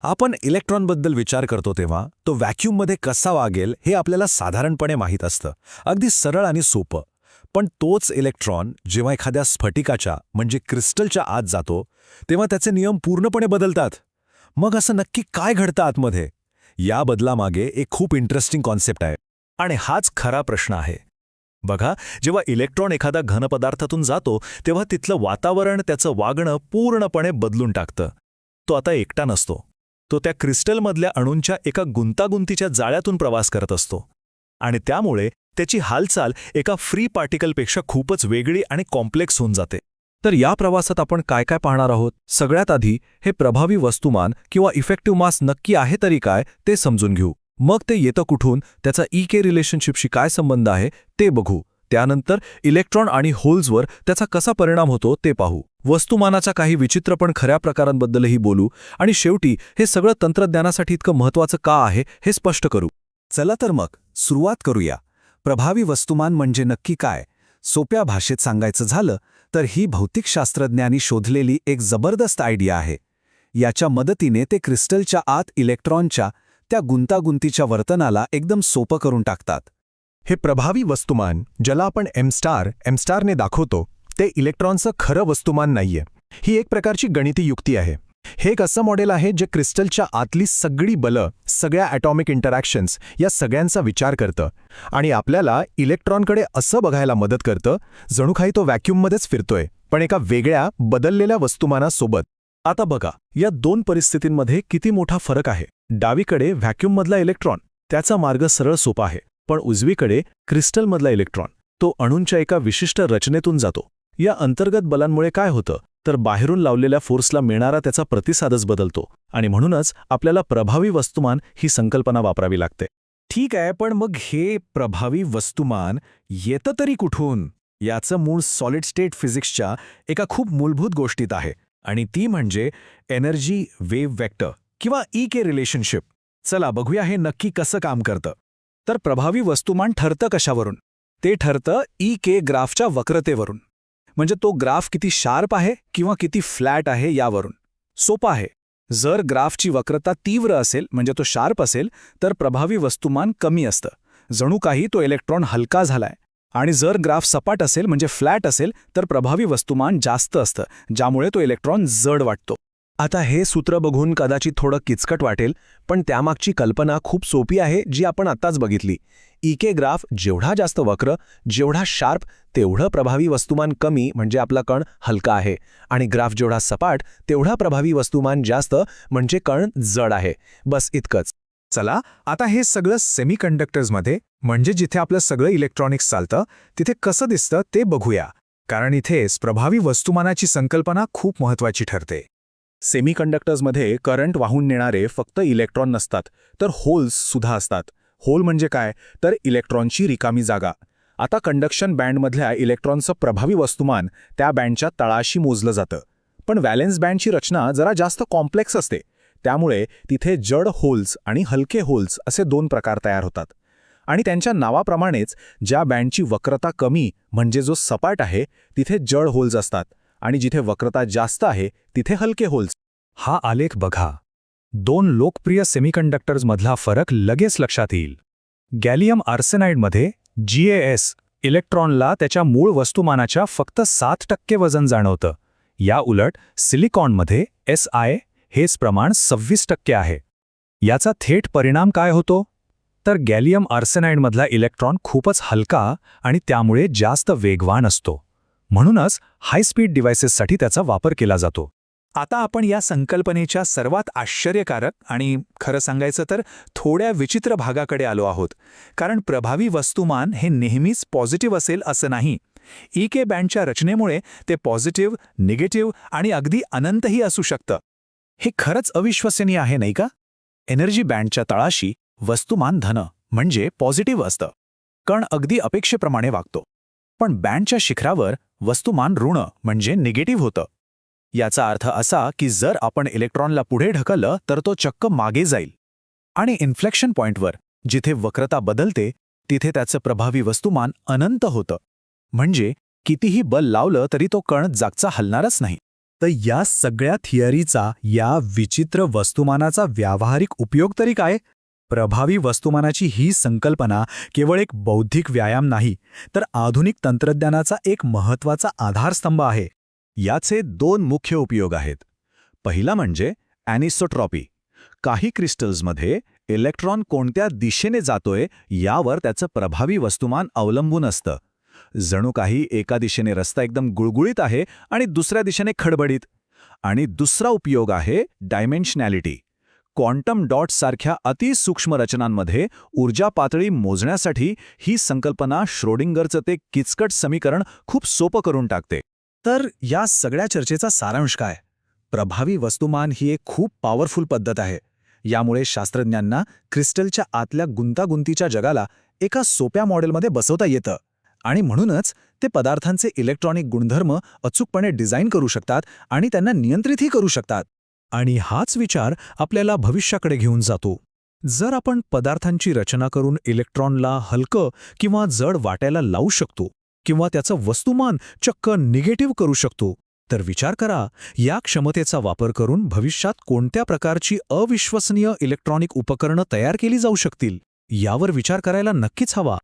आपण इलेक्ट्रॉनबद्दल विचार करतो तेव्हा तो व्हॅक्यूममध्ये कसा वागेल हे आपल्याला साधारणपणे माहीत असतं, अगदी सरळ आणि सोपं. पण तोच इलेक्ट्रॉन जेव्हा एखाद्या स्फटिकाच्या म्हणजे क्रिस्टलच्या आत जातो तेव्हा त्याचे नियम पूर्णपणे बदलतात. मग असं नक्की काय घडतं आतमध्ये? या बदलामागे एक खूप इंटरेस्टिंग कॉन्सेप्ट आहे. आणि हाच खरा प्रश्न आहे. बघा, जेव्हा इलेक्ट्रॉन एखाद्या घनपदार्थातून जातो तेव्हा तिथलं वातावरण त्याचं वागणं पूर्णपणे बदलून टाकतं. तो आता एकटा नसतो. तो त्या क्रिस्टलमधल्या अणूंच्या एका गुंतागुंतीच्या जाळ्यातून प्रवास करत असतो. आणि त्यामुळे त्याची हालचाल एका फ्री पार्टिकलपेक्षा खूपच वेगळी आणि कॉम्प्लेक्स होऊन जाते. तर या प्रवासात आपण काय काय पाहणार आहोत? सगळ्यात आधी हे प्रभावी वस्तुमान किंवा इफेक्टिव्ह मास नक्की आहे तरी काय ते समजून घेऊ. मग ते येतं कुठून, त्याचा के रिलेशनशिपशी काय संबंध आहे ते बघू. त्यानंतर इलेक्ट्रॉन आणि होल्सवर त्याचा कसा परिणाम होतो ते पाहू. वस्तुमानाच्या काही विचित्र पण खऱ्या प्रकारांबद्दलही बोलू. आणि शेवटी हे सगळं तंत्रज्ञानासाठी इतकं महत्त्वाचं का आहे हे स्पष्ट करू. चला तर मग सुरुवात करूया. प्रभावी वस्तुमान म्हणजे नक्की काय? सोप्या भाषेत सांगायचं झालं तर ही भौतिकशास्त्रज्ञांनी शोधलेली एक जबरदस्त आयडिया आहे. याच्या मदतीने ते क्रिस्टलच्या आत इलेक्ट्रॉनच्या त्या गुंतागुंतीच्या वर्तनाला एकदम सोपं करून टाकतात. हे प्रभावी वस्तुमान, ज्याला आपण एमस्टारने दाखवतो, ते इलेक्ट्रॉनचं खरं वस्तुमान नाहीये. ही एक प्रकारची गणिती युक्ती आहे. हे एक असं मॉडेल आहे जे क्रिस्टलच्या आतली सगळी बलं, सगळ्या ॲटॉमिक इंटरॅक्शन्स या सगळ्यांचा विचार करतं आणि आपल्याला इलेक्ट्रॉनकडे असं बघायला मदत करतं जणू काही तो व्हॅक्यूममध्येच फिरतोय, पण एका वेगळ्या बदललेल्या वस्तुमानासोबत. आता बघा, या दोन परिस्थितींमध्ये किती मोठा फरक आहे. डावीकडे व्हॅक्यूममधला इलेक्ट्रॉन, त्याचा मार्ग सरळ सोपा आहे. पण उजवीकडे क्रिस्टलमधला इलेक्ट्रॉन, तो अणूंच्या एका विशिष्ट रचनेतून जातो. या अंतर्गत बलांमुळे काय होतं तर बाहेरून लावलेल्या फोर्सला मिळणारा त्याचा प्रतिसादच बदलतो. आणि म्हणूनच आपल्याला प्रभावी वस्तुमान ही संकल्पना वापरावी लागते. ठीक आहे, पण मग हे प्रभावी वस्तुमान येतं तरी कुठून? याचं मूळ सॉलिड स्टेट फिजिक्सच्या एका खूप मूलभूत गोष्टीत आहे, आणि ती म्हणजे एनर्जी वेव्ह वेक्टर किंवा के रिलेशनशिप. चला बघूया हे नक्की कसं काम करतं. तर प्रभावी वस्तुमान ठरतं कशावरून? ते ठरतं के ग्राफच्या वक्रतेवरून. म्हणजे तो ग्राफ किती शार्प आहे किंवा किती फ्लॅट आहे यावरून. सोपं आहे. जर ग्राफची वक्रता तीव्र असेल म्हणजे तो शार्प असेल तर प्रभावी वस्तुमान कमी असतं, जणू काही तो इलेक्ट्रॉन हलका झालाय. आणि जर ग्राफ सपाट असेल म्हणजे फ्लॅट असेल तर प्रभावी वस्तुमान जास्त असतं, ज्यामुळे तो इलेक्ट्रॉन जड वाटतो. आता हे सूत्र बघून कदाचित थोडं किचकट वाटेल, पण त्यामागची कल्पना खूप सोपी आहे जी आपण आत्ताच बघितली. के ग्राफ जेवढा जास्त वक्र, जेवढा शार्प, तेवढं प्रभावी वस्तुमान कमी म्हणजे आपला कण हलका आहे. आणि ग्राफ जेवढा सपाट तेवढा प्रभावी वस्तुमान जास्त म्हणजे कण जड आहे. बस इतकंच. चला आता हे सगळं सेमीकंडक्टर्समध्ये, म्हणजे जिथे आपलं सगळं इलेक्ट्रॉनिक्स चालतं, तिथे कसं दिसतं ते बघूया. कारण इथेच प्रभावी वस्तुमानाची संकल्पना खूप महत्त्वाची ठरते. सेमीकंडक्टर्समध्ये करंट वाहून नेणारे फक्त इलेक्ट्रॉन नसतात, तर होल्स सुद्धा असतात. होल म्हणजे काय तर इलेक्ट्रॉनची रिकामी जागा. आता कंडक्शन बँडमधल्या इलेक्ट्रॉनचं प्रभावी वस्तुमान त्या बँडच्या तळाशी मोजलं जातं. पण व्हॅलेन्स बँडची रचना जरा जास्त कॉम्प्लेक्स असते. त्यामुळे तिथे जड होल्स आणि हलके होल्स असे दोन प्रकार तयार होतात. आणि त्यांच्या नावाप्रमाणेच ज्या बँडची वक्रता कमी म्हणजे जो सपाट आहे तिथे जड होल्स असतात, आणि जिथे वक्रता जास्त आहे तिथे हलके होल्स. हा आलेख बघा. दोन लोकप्रिय सेमीकंडक्टर्समधला फरक लगेच लक्षात येईल. गॅलियम आर्सेनाइडमध्ये GaS इलेक्ट्रॉनला त्याच्या मूळ वस्तुमानाच्या फक्त 7% वजन जाणवतं. या उलट सिलिकॉनमध्ये Si हेच प्रमाण 26% आहे. याचा थेट परिणाम काय होतो तर गॅलियम आर्सेनाइडमधला इलेक्ट्रॉन खूपच हलका आणि त्यामुळे जास्त वेगवान असतो. म्हणूनच हाय स्पीड डिव्हाइसेससाठी त्याचा वापर केला जातो. आता आपण या संकल्पनेच्या सर्वात आश्चर्यकारक आणि खरं सांगायचं तर थोड्या विचित्र भागाकडे आलो आहोत. कारण प्रभावी वस्तुमान हे नेहमीच पॉझिटिव्ह असेल असं नाही. के बँडच्या रचनेमुळे ते पॉझिटिव्ह, निगेटिव्ह आणि अगदी अनंतही असू शकतं. हे खरंच अविश्वसनीय आहे नाही का? एनर्जी बँडच्या तळाशी वस्तुमान धन म्हणजे पॉझिटिव्ह असतं, कण अगदी अपेक्षेप्रमाणे वागतो. पण बँडच्या शिखरावर वस्तुमान ऋण म्हणजे निगेटिव्ह होतं. याचा अर्थ असा की जर आपण इलेक्ट्रॉनला पुढे ढकललं तर तो चक्क मागे जाईल. आणि इन्फ्लेक्शन पॉइंटवर जिथे वक्रता बदलते तिथे त्याचं प्रभावी वस्तुमान अनंत होतं. म्हणजे कितीही बल लावलं तरी तो कण जागचा हलणारच नाही. तर या सगळ्या थिअरीचा, या विचित्र वस्तुमानाचा व्यावहारिक उपयोग तरी काय? प्रभावी वस्तुमानाची ही संकल्पना केवळ एक बौद्धिक व्यायाम नाही, तर आधुनिक तंत्रज्ञानाचा एक महत्त्वाचा आधारस्तंभ आहे. याचे 2 मुख्य उपयोग आहेत. पहिला म्हणजे ॲनिसोट्रॉपी. काही क्रिस्टल्समध्ये इलेक्ट्रॉन कोणत्या दिशेने जातोय यावर त्याचं प्रभावी वस्तुमान अवलंबून असतं. जणू काही एका दिशेने रस्ता एकदम गुळगुळीत आहे आणि दुसऱ्या दिशेने खडबडीत. आणि दुसरा उपयोग आहे डायमेन्शनॅलिटी. क्वांटम डॉट्ससारख्या अतिसूक्ष्म रचनांमध्ये ऊर्जा पातळी मोजण्यासाठी ही संकल्पना श्रोडिंगरचं ते किचकट समीकरण खूप सोपं करून टाकते. तर या सगळ्या चर्चेचा सारांश काय? प्रभावी वस्तुमान ही एक खूप पॉवरफुल पद्धत आहे. यामुळे शास्त्रज्ञांना क्रिस्टलच्या आतल्या गुंतागुंतीच्या जगाला एका सोप्या मॉडेलमध्ये बसवता येतं आणि म्हणूनच ते पदार्थांचे इलेक्ट्रॉनिक गुणधर्म अचूकपणे डिझाईन करू शकतात आणि त्यांना नियंत्रितही करू शकतात. आणि हाच विचार आपल्याला भविष्याकडे घेऊन जातो. जर आपण पदार्थांची रचना करून इलेक्ट्रॉनला हलकं किंवा जड वाटायला लावू शकतो किंवा त्याचं वस्तुमान चक्क निगेटिव्ह करू शकतो, तर विचार करा, या क्षमतेचा वापर करून भविष्यात कोणत्या प्रकारची अविश्वसनीय इलेक्ट्रॉनिक उपकरणं तयार केली जाऊ शकतील. यावर विचार करायला नक्कीच हवा.